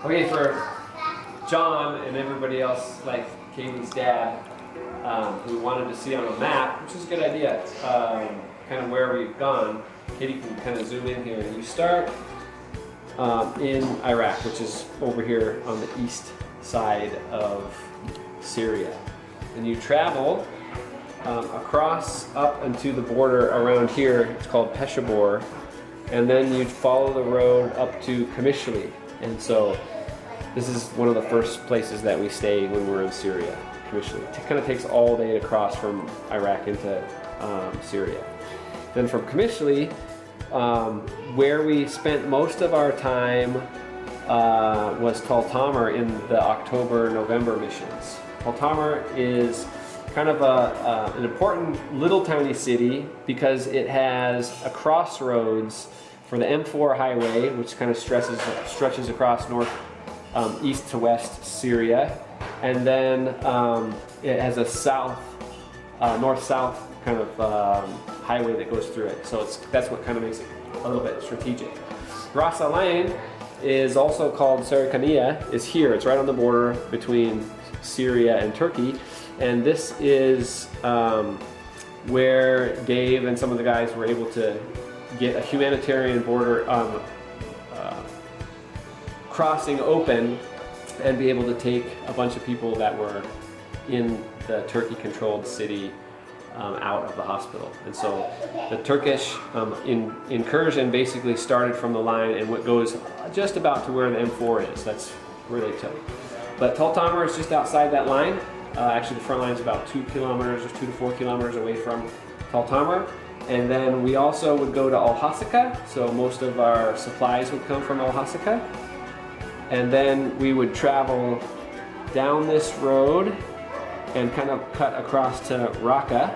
Okay, for John and everybody else, like Katie's dad, who wanted to see on a map, which is a good idea, kind of where we've gone, Katie can kind of zoom in here. You start in Iraq, which is over here on the east side of Syria. And you travel across up into the border around here. It's called Peshawar. And then you follow the road up to Kamishli. And so this is one of the first places that we stay when we're in Syria, Kamishli. It kind of takes all day to cross from Iraq into Syria. Then from Kamishli, where we spent most of our time was Tal Tamr in the October-November missions. Tal Tamr is kind of an important little tiny city because it has a crossroads for the M4 highway, which kind of stretches across east to west Syria, and then it has a north-south kind of highway that goes through it. So that's what kind of makes it a little bit strategic. Ras Al Ain is also called Sarikania, is here. It's right on the border between Syria and Turkey. And this is where Dave and some of the guys were able to get a humanitarian border crossing open and be able to take a bunch of people that were in the Turkey-controlled city out of the hospital. And so the Turkish incursion basically started from the line and what goes just about to where the M4 is. That's where they took. But Tal Tamr is just outside that line. Actually, the front line is about 2 kilometers or 2 to 4 kilometers away from Tal Tamr. And then we also would go to Al-Hasaka, so most of our supplies would come from Al-Hasaka. And then we would travel down this road and kind of cut across to Raqqa.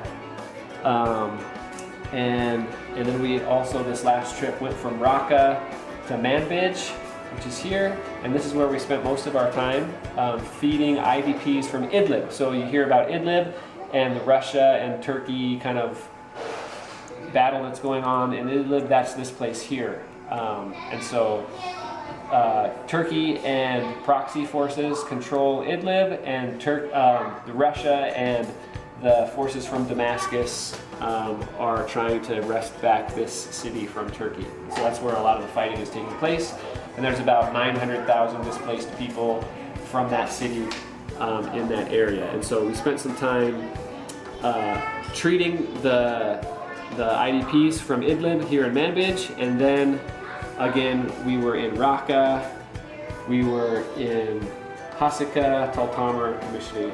And then we also, this last trip, went from Raqqa to Manbij, which is here, and this is where we spent most of our time feeding IDPs from Idlib. So you hear about Idlib and the Russia and Turkey kind of battle that's going on in Idlib. That's this place here. And so Turkey and proxy forces control Idlib, and the Russia and the forces from Damascus are trying to wrest back this city from Turkey. So that's where a lot of the fighting is taking place. And there's about 900,000 displaced people from that city in that area. And so we spent some time treating the IDPs from Idlib here in Manbij, and then again we were in Raqqa, we were in Hasaka, Tal Tamr, Kamishli,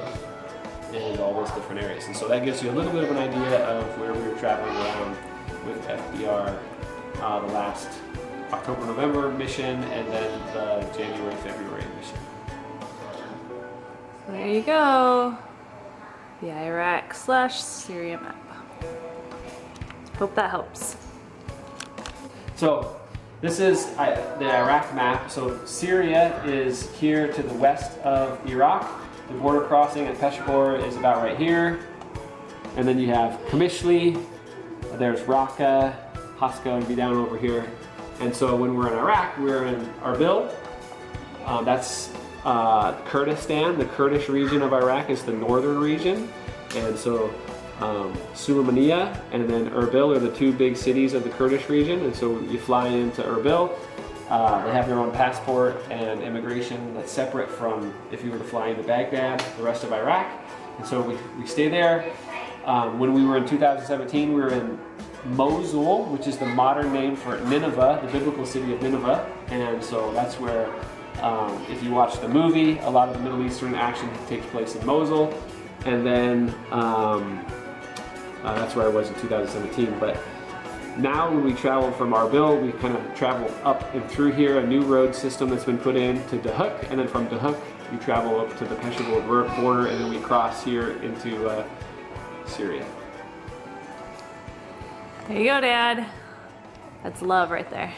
and all those different areas. And so that gives you a little bit of an idea of where we were traveling around with FBR the last October-November mission, and then the January-February mission. There you go. The Iraq/Syria map. Hope that helps. So this is the Iraq map. So Syria is here to the west of Iraq. The border crossing at Peshawar is about right here. And then you have Kamishli, there's Raqqa, Hasaka would be down over here. And so when we're in Iraq, we're in Erbil. That's Kurdistan. The Kurdish region of Iraq is the northern region. And so Sulaymaniyah and then Erbil are the two big cities of the Kurdish region. And so you fly into Erbil. They have their own passport and immigration that's separate from if you were to fly into Baghdad, the rest of Iraq. And so we stay there. When we were in 2017, we were in Mosul, which is the modern name for Nineveh, the biblical city of Nineveh. And so that's where, if you watch the movie, a lot of the Middle Eastern action takes place in Mosul. And then that's where I was in 2017. But now when we travel from Erbil, we kind of travel up and through here, a new road system that's been put in to Dahuk. And then from Dahuk, you travel up to the Peshawar border, and then we cross here into Syria. There you go, Dad. That's love right there.